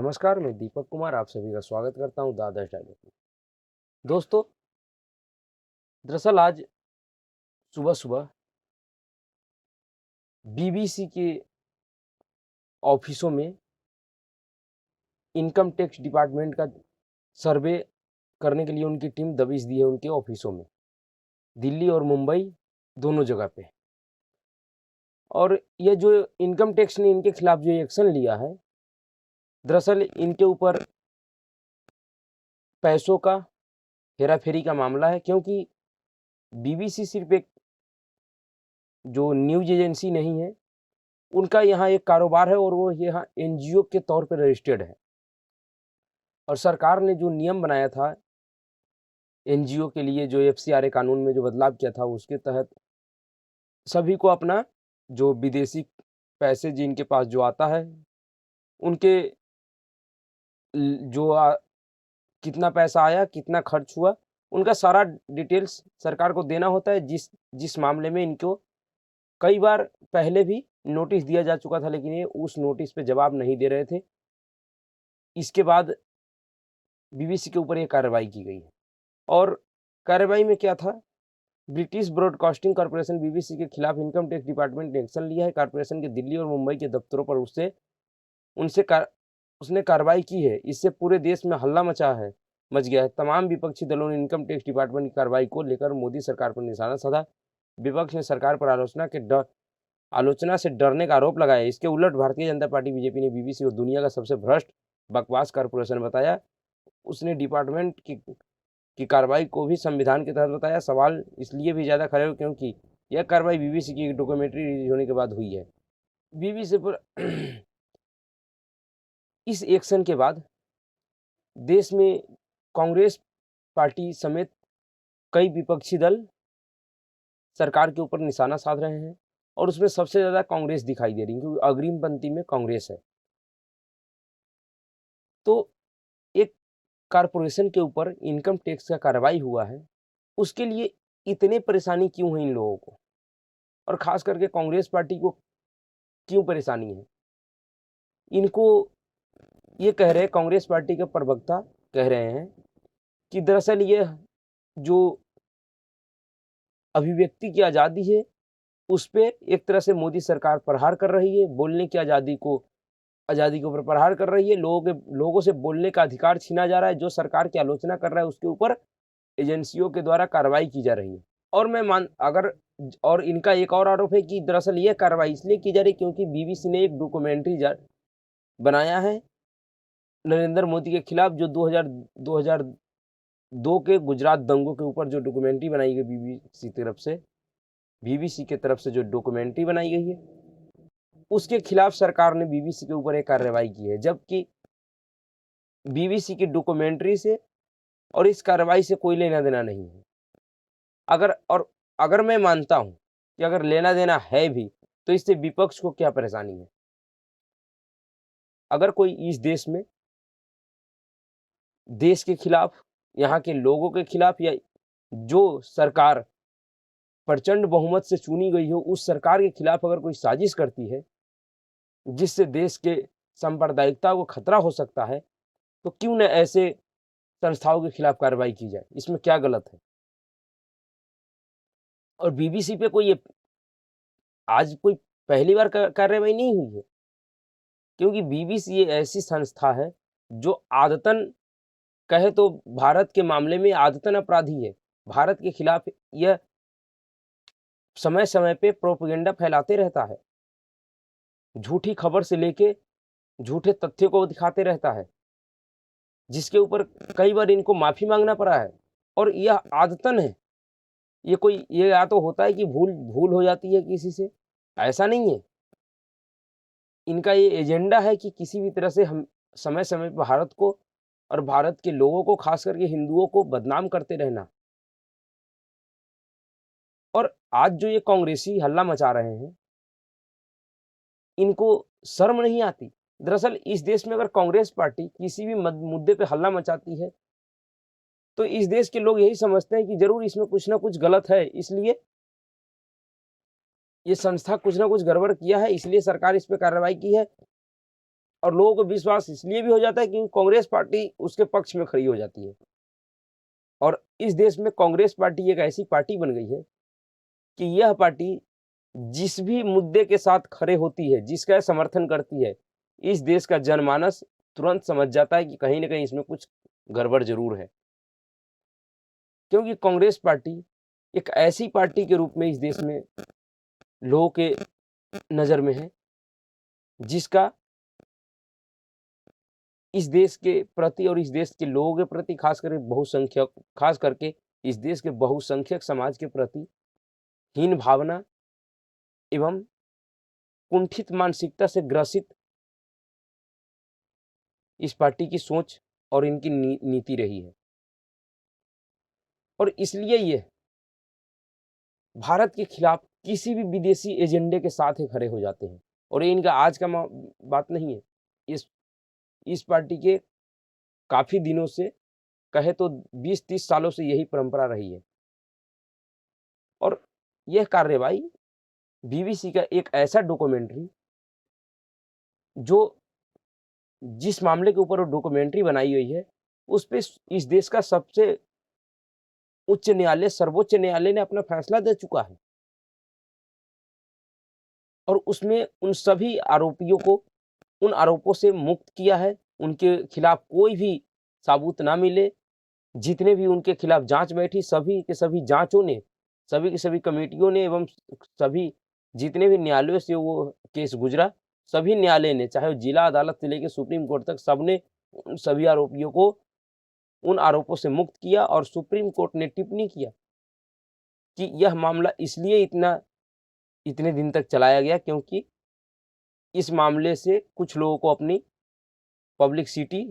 नमस्कार, मैं दीपक कुमार आप सभी का स्वागत करता हूँ द्वादश डायलॉग में। दोस्तों, दरअसल आज सुबह-सुबह बीबीसी के ऑफिसों में इनकम टैक्स डिपार्टमेंट का सर्वे करने के लिए उनकी टीम दबिश दी है उनके ऑफिसों में, दिल्ली और मुंबई दोनों जगह पे। और ये जो इनकम टैक्स ने इनके खिलाफ जो एक्शन लिया है, दरअसल इनके ऊपर पैसों का हेरा-फेरी का मामला है, क्योंकि बीबीसी सिर्फ एक जो न्यूज़ एजेंसी नहीं है, उनका यहाँ एक कारोबार है और वो यहाँ एनजीओ के तौर पे रजिस्टर्ड है। और सरकार ने जो नियम बनाया था एनजीओ के लिए, जो एफसीआरए कानून में जो बदलाव किया था, उसके तहत सभी को अपना जो विदेशी पैसे जिनके पास जो आता है, उनके जो कितना पैसा आया, कितना खर्च हुआ, उनका सारा डिटेल्स सरकार को देना होता है। जिस जिस मामले में इनको कई बार पहले भी नोटिस दिया जा चुका था, लेकिन ये उस नोटिस पे जवाब नहीं दे रहे थे। इसके बाद बीबीसी के ऊपर ये कार्रवाई की गई है। और कार्रवाई में क्या था? ब्रिटिश ब्रॉडकास्टिंग कॉर्पोरेशन बीबीसी के खिलाफ इनकम टैक्स डिपार्टमेंट ने एक्शन लिया है। कॉर्पोरेशन के दिल्ली और मुंबई के दफ्तरों पर उसने कार्रवाई की है। इससे पूरे देश में हल्ला मच गया है। तमाम विपक्षी दलों ने इनकम टैक्स डिपार्टमेंट की कार्रवाई को लेकर मोदी सरकार पर निशाना साधा। विपक्ष ने सरकार पर आलोचना से डरने का आरोप लगाया। इसके उलट भारतीय जनता पार्टी बीजेपी ने बीबीसी को दुनिया का सबसे भ्रष्ट बकवास कॉर्पोरेशन बताया। उसने डिपार्टमेंट की कार्रवाई को भी संविधान के तहत बताया। सवाल इसलिए भी ज़्यादा खड़े हो क्योंकि यह कार्रवाई बीबीसी की डॉक्यूमेंट्री रिलीज होने के बाद हुई है। बीबीसी पर इस एक्शन के बाद देश में कांग्रेस पार्टी समेत कई विपक्षी दल सरकार के ऊपर निशाना साध रहे हैं और उसमें सबसे ज़्यादा कांग्रेस दिखाई दे रही है, क्योंकि अग्रिम पंक्ति में कांग्रेस है। तो एक कॉर्पोरेशन के ऊपर इनकम टैक्स का कार्रवाई हुआ है, उसके लिए इतने परेशानी क्यों है इन लोगों को, और ख़ास करके कांग्रेस पार्टी को क्यों परेशानी है? इनको ये कह रहे हैं, कांग्रेस पार्टी के प्रवक्ता कह रहे हैं कि दरअसल ये जो अभिव्यक्ति की आज़ादी है, उस पे एक तरह से मोदी सरकार प्रहार कर रही है। बोलने की आज़ादी के ऊपर प्रहार कर रही है। लोगों से बोलने का अधिकार छीना जा रहा है। जो सरकार की आलोचना कर रहा है, उसके ऊपर एजेंसियों के द्वारा कार्रवाई की जा रही है। और इनका एक और आरोप है कि दरअसल ये कार्रवाई इसलिए की जा रही है क्योंकि बीबीसी ने एक डॉक्यूमेंट्री बनाया है नरेंद्र मोदी के खिलाफ, जो 2002 के गुजरात दंगों के ऊपर जो डॉक्यूमेंट्री बनाई गई बीबीसी की तरफ से जो डॉक्यूमेंट्री बनाई गई है, उसके खिलाफ सरकार ने बीबीसी के ऊपर एक कार्रवाई की है। जबकि बीबीसी की डॉक्यूमेंट्री से और इस कार्रवाई से कोई लेना देना नहीं है। अगर मैं मानता हूं कि अगर लेना देना है भी, तो इससे विपक्ष को क्या परेशानी है? अगर कोई इस देश में देश के खिलाफ, यहाँ के लोगों के खिलाफ, या जो सरकार प्रचंड बहुमत से चुनी गई हो, उस सरकार के खिलाफ अगर कोई साजिश करती है जिससे देश के सांप्रदायिकता को खतरा हो सकता है, तो क्यों न ऐसे संस्थाओं के खिलाफ कार्रवाई की जाए? इसमें क्या गलत है? और बीबीसी पे आज कोई पहली बार कार्रवाई नहीं हुई है, क्योंकि बीबीसी ये ऐसी संस्था है जो आदतन कहे तो भारत के मामले में आदतन अपराधी है। भारत के खिलाफ यह समय-समय पे प्रोपेगेंडा फैलाते रहता है। झूठी खबर से लेके झूठे तथ्य को दिखाते रहता है, जिसके ऊपर कई बार इनको माफ़ी माँगना पड़ा है। और यह आदतन है। ये या तो होता है कि भूल हो जाती है किसी से, ऐसा नहीं है। इनका ये एजेंडा है कि किसी भी तरह से हम समय-समय पे भारत को और भारत के लोगों को, खास करके हिंदुओं को बदनाम करते रहना। और आज जो ये कांग्रेसी हल्ला मचा रहे हैं, इनको शर्म नहीं आती। दरअसल इस देश में अगर कांग्रेस पार्टी किसी भी मुद्दे पे हल्ला मचाती है, तो इस देश के लोग यही समझते हैं कि ज़रूर इसमें कुछ ना कुछ गलत है, इसलिए ये संस्था कुछ ना कुछ गड़बड़ किया है, इसलिए सरकार इस पे कार्रवाई की है। और लोगों को विश्वास इसलिए भी हो जाता है क्योंकि कांग्रेस पार्टी उसके पक्ष में खड़ी हो जाती है। और इस देश में कांग्रेस पार्टी एक ऐसी पार्टी बन गई है कि यह पार्टी जिस भी मुद्दे के साथ खड़े होती है, जिसका समर्थन करती है, इस देश का जनमानस तुरंत समझ जाता है कि कहीं न कहीं इसमें कुछ गड़बड़ ज़रूर है। क्योंकि कांग्रेस पार्टी एक ऐसी पार्टी के रूप में इस देश में लोगों के नज़र में है, जिसका इस देश के प्रति और इस देश के लोगों के प्रति खास करके इस देश के बहुसंख्यक समाज के प्रति हीन भावना एवं कुंठित मानसिकता से ग्रसित इस पार्टी की सोच और इनकी नीति रही है। और इसलिए ये भारत के खिलाफ किसी भी विदेशी एजेंडे के साथ ही खड़े हो जाते हैं। और ये इनका आज का बात नहीं है, इस पार्टी के काफ़ी दिनों से, कहे तो 20-30 सालों से यही परंपरा रही है। और यह कार्रवाई बीबीसी का एक ऐसा डॉक्यूमेंट्री, जो जिस मामले के ऊपर वो डॉक्यूमेंट्री बनाई गई है, उस पे इस देश का सबसे उच्च न्यायालय, सर्वोच्च न्यायालय ने अपना फैसला दे चुका है। और उसमें उन सभी आरोपियों को उन आरोपों से मुक्त किया है। उनके खिलाफ कोई भी सबूत ना मिले। जितने भी उनके खिलाफ जांच बैठी, सभी के सभी जांचों ने, सभी की सभी कमेटियों ने एवं सभी जितने भी न्यायालयों से वो केस गुजरा, सभी न्यायालय ने, चाहे वो जिला अदालत से लेकर सुप्रीम कोर्ट तक, सबने उन सभी आरोपियों को उन आरोपों से मुक्त किया। और सुप्रीम कोर्ट ने टिप्पणी किया कि यह मामला इसलिए इतने दिन तक चलाया गया क्योंकि इस मामले से कुछ लोगों को अपनी पब्लिसिटी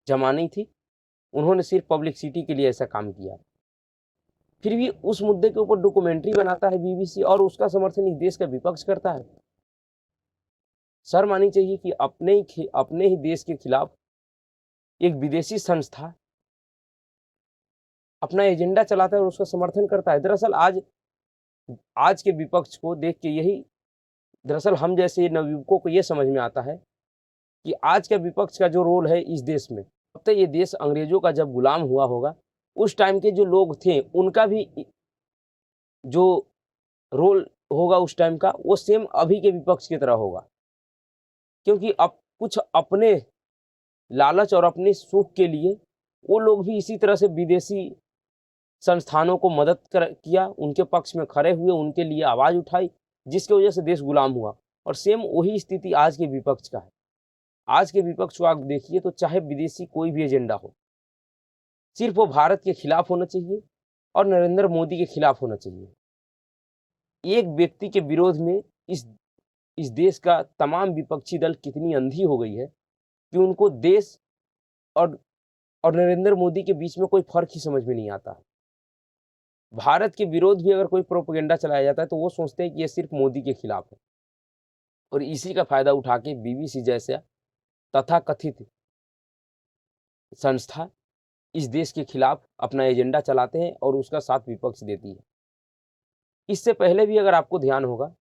जमानी थी। उन्होंने सिर्फ पब्लिसिटी के लिए ऐसा काम किया। फिर भी उस मुद्दे के ऊपर डॉक्यूमेंट्री बनाता है बीबीसी और उसका समर्थन इस देश का विपक्ष करता है। शर्म आनी चाहिए कि अपने ही देश के खिलाफ एक विदेशी संस्था अपना एजेंडा चलाता है और उसका समर्थन करता है। दरअसल आज के विपक्ष को देख के दरअसल हम जैसे नवयुवकों को ये समझ में आता है कि आज का विपक्ष का जो रोल है इस देश में, अब तक ये देश अंग्रेजों का जब गुलाम हुआ होगा, उस टाइम के जो लोग थे उनका भी जो रोल होगा उस टाइम का, वो सेम अभी के विपक्ष की तरह होगा। क्योंकि अब कुछ अपने लालच और अपने सुख के लिए वो लोग भी इसी तरह से विदेशी संस्थानों को मदद किया, उनके पक्ष में खड़े हुए, उनके लिए आवाज़ उठाई, जिसकी वजह से देश गुलाम हुआ। और सेम वही स्थिति आज के विपक्ष का है। आज के विपक्ष को आप देखिए तो चाहे विदेशी कोई भी एजेंडा हो, सिर्फ वो भारत के खिलाफ होना चाहिए और नरेंद्र मोदी के खिलाफ होना चाहिए। एक व्यक्ति के विरोध में इस देश का तमाम विपक्षी दल कितनी अंधी हो गई है कि उनको देश और नरेंद्र मोदी के बीच में कोई फर्क ही समझ में नहीं आता। भारत के विरोध भी अगर कोई प्रोपेगेंडा चलाया जाता है तो वो सोचते हैं कि ये सिर्फ मोदी के खिलाफ है। और इसी का फायदा उठा के बीबीसी जैसा तथाकथित संस्था इस देश के खिलाफ अपना एजेंडा चलाते हैं और उसका साथ विपक्ष देती है। इससे पहले भी अगर आपको ध्यान होगा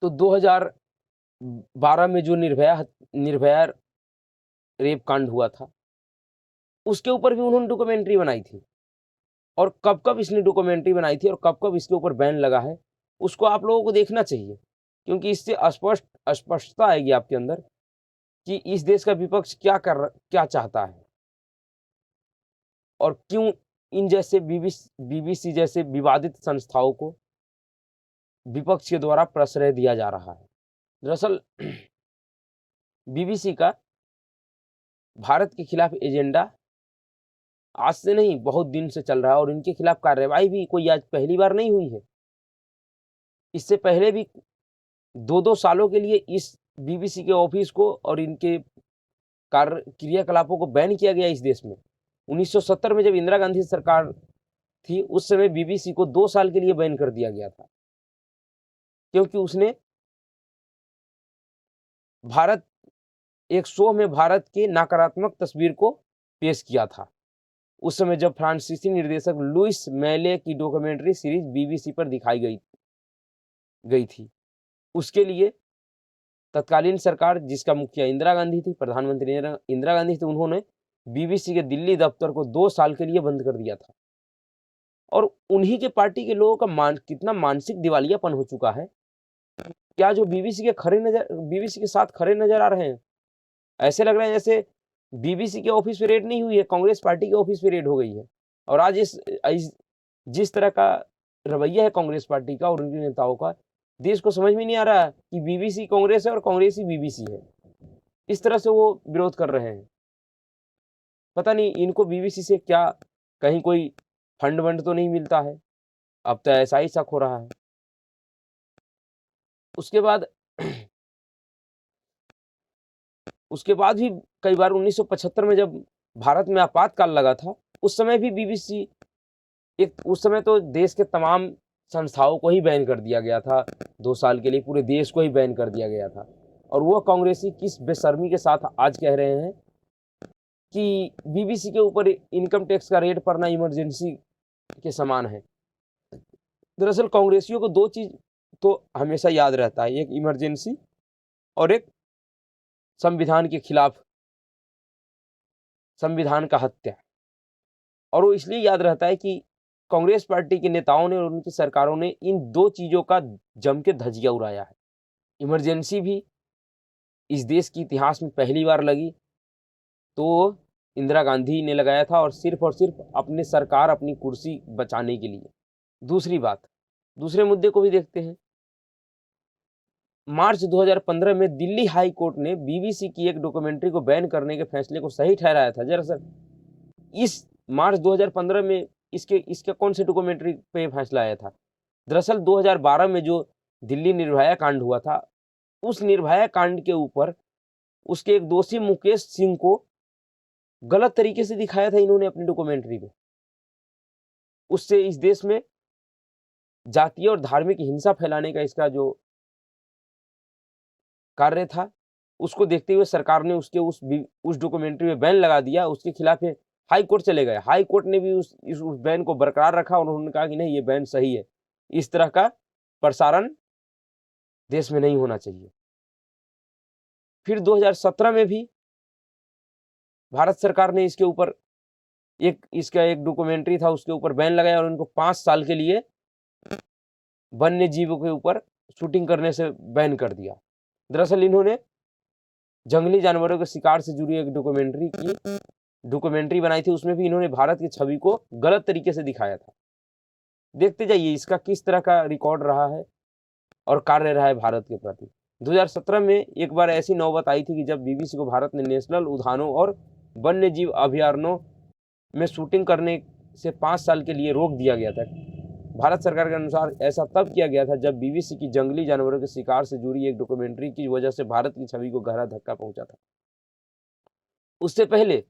तो 2012 में जो निर्भया रेप कांड हुआ था, उसके ऊपर भी उन्होंने डॉक्यूमेंट्री बनाई थी। और कब इसने डॉक्यूमेंट्री बनाई थी और कब इसके ऊपर बैन लगा है, उसको आप लोगों को देखना चाहिए। क्योंकि इससे स्पष्टता आएगी आपके अंदर कि इस देश का विपक्ष क्या चाहता है और क्यों इन जैसे बीबीसी जैसे विवादित संस्थाओं को विपक्ष के द्वारा प्रश्रय दिया जा रहा है। दरअसल बीबीसी का भारत के खिलाफ एजेंडा आज से नहीं, बहुत दिन से चल रहा है और इनके खिलाफ कार्रवाई भी कोई आज पहली बार नहीं हुई है। इससे पहले भी 2-2 सालों के लिए इस बीबीसी के ऑफिस को और इनके क्रियाकलापों को बैन किया गया इस देश में। 1970 में जब इंदिरा गांधी सरकार थी, उस समय बीबीसी को 2 साल के लिए बैन कर दिया गया था, क्योंकि उसने एक शो में भारत के नकारात्मक तस्वीर को पेश किया था। उस समय जब फ्रांसीसी निर्देशक लुइस मेले की डॉक्यूमेंट्री सीरीज बीबीसी पर दिखाई गई थी, उसके लिए तत्कालीन सरकार जिसका मुखिया इंदिरा गांधी थी, प्रधानमंत्री इंदिरा गांधी थी, उन्होंने बीबीसी के दिल्ली दफ्तर को 2 साल के लिए बंद कर दिया था। और उन्हीं के पार्टी के लोगों का कितना मानसिक दिवालियापन हो चुका है, क्या जो बीबीसी के साथ खड़े नजर आ रहे हैं। ऐसे लग रहा है जैसे बीबीसी के ऑफिस पे रेड नहीं हुई है, कांग्रेस पार्टी के ऑफिस पे रेड हो गई है। और आज जिस तरह का रवैया है कांग्रेस पार्टी का और उनके नेताओं का, देश को समझ में नहीं आ रहा है कि बीबीसी कांग्रेस है और कांग्रेस ही बीबीसी है। इस तरह से वो विरोध कर रहे हैं। पता नहीं इनको बीबीसी से क्या कहीं कोई फंड वंड तो नहीं मिलता है, अब तो ऐसा ही शक हो रहा है। उसके बाद भी कई बार 1975 में जब भारत में आपातकाल लगा था, उस समय भी बीबीसी उस समय तो देश के तमाम संस्थाओं को ही बैन कर दिया गया था। 2 साल के लिए पूरे देश को ही बैन कर दिया गया था। और वो कांग्रेसी किस बेशर्मी के साथ आज कह रहे हैं कि बीबीसी के ऊपर इनकम टैक्स का रेट पड़ना इमरजेंसी के समान है। दरअसल कांग्रेसियों को 2 चीज तो हमेशा याद रहता है, एक इमरजेंसी और एक संविधान के खिलाफ संविधान का हत्या। और वो इसलिए याद रहता है कि कांग्रेस पार्टी के नेताओं ने और उनकी सरकारों ने इन 2 चीजों का जम के धजिया उड़ाया है। इमरजेंसी भी इस देश के इतिहास में पहली बार लगी तो इंदिरा गांधी ने लगाया था, और सिर्फ अपनी सरकार, अपनी कुर्सी बचाने के लिए। दूसरी बात, दूसरे मुद्दे को भी देखते हैं। मार्च 2015 में दिल्ली हाई कोर्ट ने बीबीसी की एक डॉक्यूमेंट्री को बैन करने के फैसले को सही ठहराया था। दरअसल इस मार्च 2015 में इसके कौन से डॉक्यूमेंट्री पे फैसला आया था? दरअसल 2012 में जो दिल्ली निर्भया कांड हुआ था, उस निर्भया कांड के ऊपर उसके एक दोषी मुकेश सिंह को गलत तरीके से दिखाया था इन्होंने अपनी डॉक्यूमेंट्री में। उससे इस देश में जातीय और धार्मिक हिंसा फैलाने का इसका जो कार्य था, उसको देखते हुए सरकार ने उसके उस डॉक्यूमेंट्री में बैन लगा दिया। उसके खिलाफ हाई कोर्ट चले गए। हाई कोर्ट ने भी उस बैन को बरकरार रखा और उन्होंने कहा कि नहीं, ये बैन सही है, इस तरह का प्रसारण देश में नहीं होना चाहिए। फिर 2017 में भी भारत सरकार ने इसके ऊपर इसका एक डॉक्यूमेंट्री था, उसके ऊपर बैन लगाया और उनको 5 साल के लिए वन्य जीवों के ऊपर शूटिंग करने से बैन कर दिया। दरअसल इन्होंने जंगली जानवरों के शिकार से जुड़ी एक डॉक्यूमेंट्री बनाई थी, उसमें भी इन्होंने भारत की छवि को गलत तरीके से दिखाया था। देखते जाइए इसका किस तरह का रिकॉर्ड रहा है और कार्य रहा है भारत के प्रति। 2017 में एक बार ऐसी नौबत आई थी कि जब बीबीसी को भारत ने नेशनल उद्यानों और वन्य जीव अभयारण्यों में शूटिंग करने से 5 साल के लिए रोक दिया गया था। भारत सरकार के अनुसार ऐसा तब किया गया था जब बीबीसी की जंगली जानवरों के शिकार से जुड़ी एक डॉक्यूमेंट्री की वजह से भारत की छवि को गहरा धक्का पहुंचा था। उससे पहले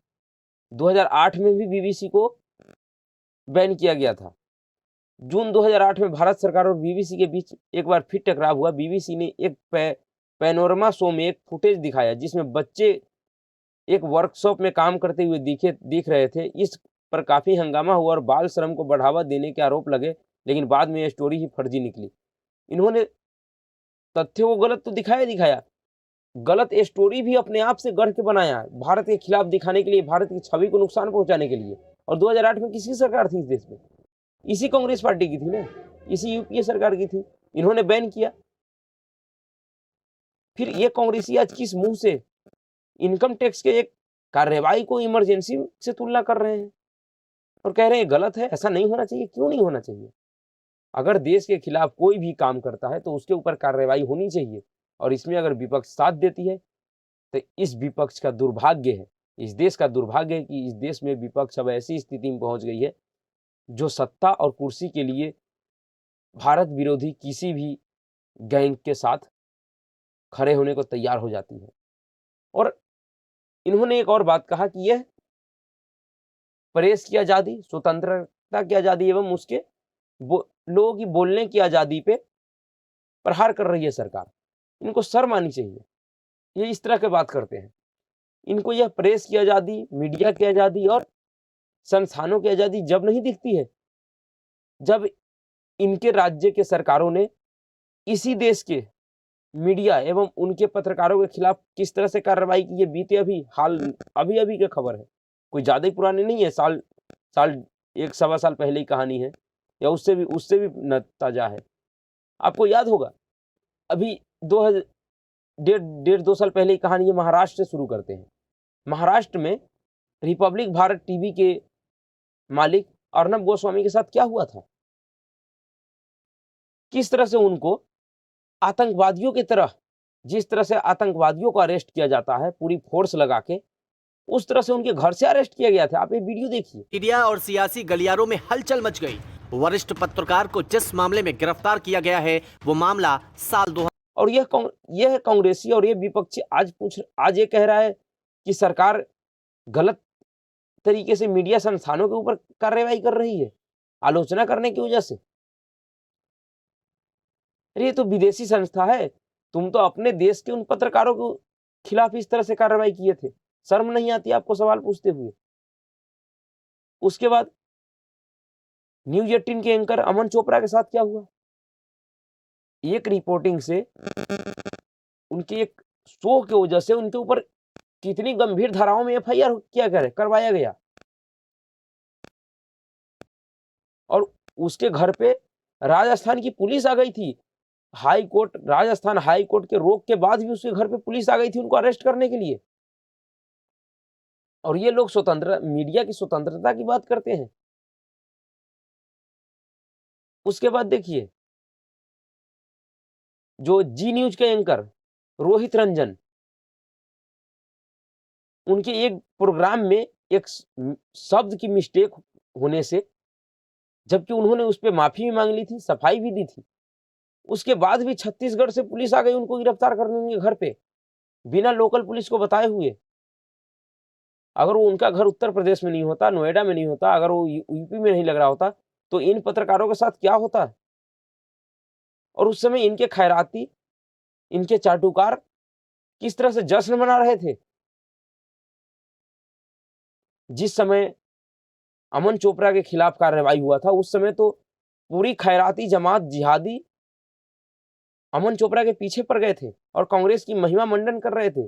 2008 में भी बीबीसी को बैन किया गया था। जून 2008 में भारत सरकार और बीबीसी के बीच एक बार फिर टकराव हुआ। बीबीसी ने एक पैनोरमा शो में एक फुटेज दिखाया जिसमें बच्चे एक वर्कशॉप में काम करते हुए दिख रहे थे। इस पर काफी हंगामा हुआ और बाल श्रम को बढ़ावा देने के आरोप लगे, लेकिन बाद में यह स्टोरी ही फर्जी निकली। इन्होंने तथ्यों को गलत तो दिखाया, गलत स्टोरी भी अपने आप से गढ़ के बनाया, भारत के खिलाफ दिखाने के लिए, भारत की छवि को नुकसान पहुंचाने के लिए। और 2008 में किसकी सरकार थी इस देश में? इसी कांग्रेस पार्टी की थी ना, इसी यूपीए सरकार की थी। इन्होंने बैन किया। फिर ये कांग्रेसी आज किस मुंह से इनकम टैक्स के एक कार्रवाई को इमरजेंसी से तुलना कर रहे हैं और कह रहे हैं गलत है, ऐसा नहीं होना चाहिए। क्यों नहीं होना चाहिए? अगर देश के खिलाफ कोई भी काम करता है तो उसके ऊपर कार्रवाई होनी चाहिए, और इसमें अगर विपक्ष साथ देती है तो इस विपक्ष का दुर्भाग्य है, इस देश का दुर्भाग्य है कि इस देश में विपक्ष अब ऐसी स्थिति में पहुंच गई है जो सत्ता और कुर्सी के लिए भारत विरोधी किसी भी गैंग के साथ खड़े होने को तैयार हो जाती है। और इन्होंने एक और बात कहा कि यह प्रेस की आजादी, स्वतंत्रता की आजादी एवं उसके लोगों की बोलने की आजादी पे प्रहार कर रही है सरकार। इनको शर्म आनी चाहिए। ये इस तरह की बात करते हैं। इनको यह प्रेस की आजादी, मीडिया की आजादी और संस्थानों की आजादी जब नहीं दिखती है जब इनके राज्य के सरकारों ने इसी देश के मीडिया एवं उनके पत्रकारों के खिलाफ किस तरह से कार्रवाई की है बीते अभी-अभी की खबर है। कोई ज़्यादा ही पुरानी नहीं है, साल साल 1 सवा साल पहले की कहानी है या उससे भी ताज़ा है। आपको याद होगा अभी 2 हज़ डेढ़ 2 साल पहले की कहानी है, महाराष्ट्र से शुरू करते हैं। महाराष्ट्र में रिपब्लिक भारत टीवी के मालिक अर्नब गोस्वामी के साथ क्या हुआ था? किस तरह से उनको आतंकवादियों की तरह जिस तरह से आतंकवादियों को अरेस्ट किया जाता है पूरी फोर्स लगा के, उस तरह से उनके घर से अरेस्ट किया गया था। आप ये वीडियो देखिए। मीडिया और सियासी गलियारों में हलचल मच गई। वरिष्ठ पत्रकार को जिस मामले में गिरफ्तार किया गया है वो मामला साल 2000 और यह कांग्रेसी और ये विपक्षी आज ये कह रहा है कि सरकार गलत तरीके से मीडिया संस्थानों के ऊपर कार्रवाई कर रही है, आलोचना करने की वजह से। अरे ये तो विदेशी संस्था है, तुम तो अपने देश के उन पत्रकारों के खिलाफ इस तरह से कार्रवाई किए थे। शर्म नहीं आती आपको सवाल पूछते हुए? उसके बाद न्यूज़ 18 के एंकर अमन चोपड़ा के साथ क्या हुआ? एक रिपोर्टिंग से उनके एक शो की वजह से उनके ऊपर कितनी गंभीर धाराओं में एफआईआर करवाया गया और उसके घर पे राजस्थान की पुलिस आ गई थी। राजस्थान हाई कोर्ट के रोक के बाद भी उसके घर पे पुलिस आ गई थी उनको अरेस्ट करने के लिए। और ये लोग मीडिया की स्वतंत्रता की बात करते हैं। उसके बाद देखिए जो जी न्यूज के एंकर रोहित रंजन, उनके एक प्रोग्राम में एक शब्द की मिस्टेक होने से, जबकि उन्होंने उस पे माफी भी मांग ली थी, सफाई भी दी थी, उसके बाद भी छत्तीसगढ़ से पुलिस आ गई उनको गिरफ्तार करने उनके घर पे बिना लोकल पुलिस को बताए हुए। अगर वो उनका घर उत्तर प्रदेश में नहीं होता, नोएडा में नहीं होता, अगर वो यूपी में नहीं लग रहा होता, तो इन पत्रकारों के साथ क्या होता? और उस समय इनके खैराती, इनके चाटुकार किस तरह से जश्न मना रहे थे? जिस समय अमन चोपड़ा के खिलाफ कार्रवाई हुआ था, उस समय तो पूरी खैराती जमात जिहादी अमन चोपड़ा के पीछे पड़ गए थे और कांग्रेस की महिमा मंडन कर रहे थे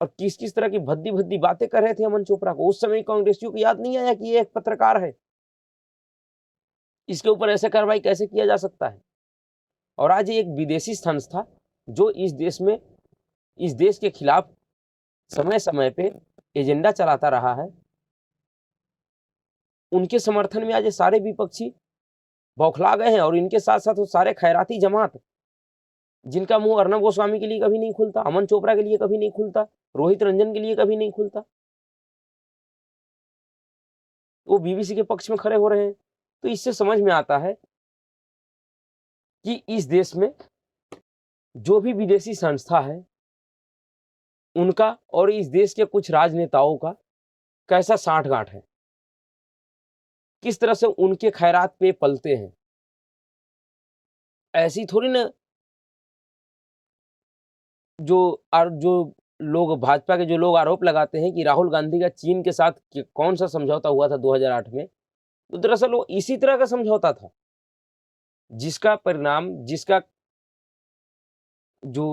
और किस-किस तरह की भद्दी-भद्दी बातें कर रहे थे अमन चोपड़ा को। उस समय कांग्रेसियों को याद नहीं आया कि ये एक पत्रकार है, इसके ऊपर ऐसे कार्रवाई कैसे किया जा सकता है? और आज एक विदेशी संस्था जो इस देश के खिलाफ समय-समय पे एजेंडा चलाता रहा है, उनके समर्थन में आज ये सारे विपक्षी बौखला गए हैं और इनके साथ-साथ वो सारे खैराती जमात, जिनका मुँह अर्नब गोस्वामी के लिए कभी नहीं खुलता, अमन चोपड़ा के लिए कभी नहीं खुलता, रोहित रंजन के लिए कभी नहीं खुलता, वो बीबीसी के पक्ष में खड़े हो रहे हैं। तो इससे समझ में आता है कि इस देश में जो भी विदेशी संस्था है, उनका और इस देश के कुछ राजनेताओं का कैसा साठ-गांठ है। किस तरह से उनके खैरात पे पलते हैं। ऐसी थोड़ी ना जो लोग भाजपा के जो लोग आरोप लगाते हैं कि राहुल गांधी का चीन के साथ कौन-सा समझौता हुआ था 2008 में, तो दरअसल वो इसी तरह का समझौता था, जिसका जो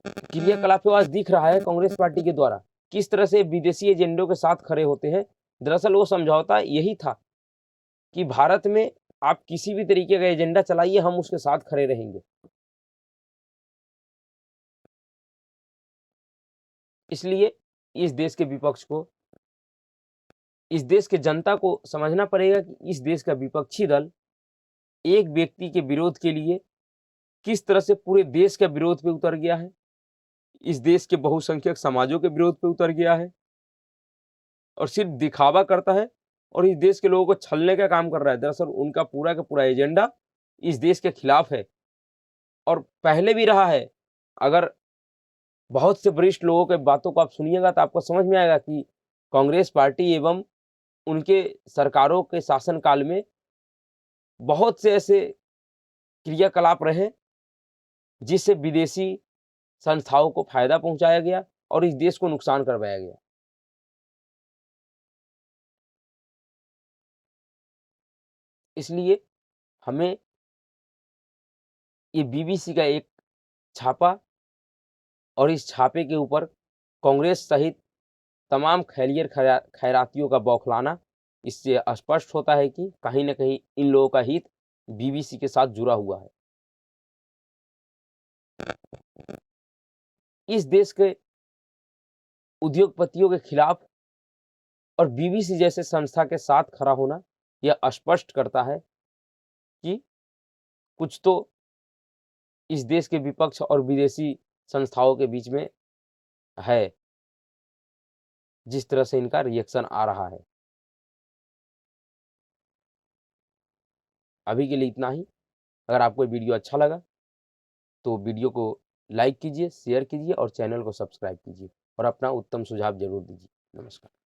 क्रियाकलाप आज दिख रहा है कांग्रेस पार्टी के द्वारा, किस तरह से विदेशी एजेंडों के साथ खड़े होते हैं। दरअसल वो समझौता यही था कि भारत में आप किसी भी तरीके का एजेंडा चलाइए, हम उसके साथ खड़े रहेंगे। इसलिए इस देश के विपक्ष को, इस देश के जनता को समझना पड़ेगा कि इस देश का विपक्षी दल एक व्यक्ति के विरोध के लिए किस तरह से पूरे देश के विरोध पे उतर गया है, इस देश के बहुसंख्यक समाजों के विरोध पे उतर गया है और सिर्फ दिखावा करता है और इस देश के लोगों को छलने का काम कर रहा है। दरअसल उनका पूरा का पूरा एजेंडा इस देश के खिलाफ है और पहले भी रहा है। अगर बहुत से वरिष्ठ लोगों के बातों को आप सुनिएगा तो आपको समझ में आएगा कि कांग्रेस पार्टी एवं उनके सरकारों के शासनकाल में बहुत से ऐसे क्रियाकलाप रहे जिससे विदेशी संस्थाओं को फायदा पहुंचाया गया और इस देश को नुकसान करवाया गया। इसलिए हमें ये बीबीसी का एक छापा और इस छापे के ऊपर कांग्रेस सहित तमाम खैरातियों का बौखलाना, इससे स्पष्ट होता है कि कहीं न कहीं इन लोगों का हित बीबीसी के साथ जुड़ा हुआ है। इस देश के उद्योगपतियों के खिलाफ और बीबीसी जैसे संस्था के साथ खड़ा होना, यह स्पष्ट करता है कि कुछ तो इस देश के विपक्ष और विदेशी संस्थाओं के बीच में है, जिस तरह से इनका रिएक्शन आ रहा है। अभी के लिए इतना ही। अगर आपको ये वीडियो अच्छा लगा तो वीडियो को लाइक कीजिए, शेयर कीजिए और चैनल को सब्सक्राइब कीजिए और अपना उत्तम सुझाव ज़रूर दीजिए। नमस्कार।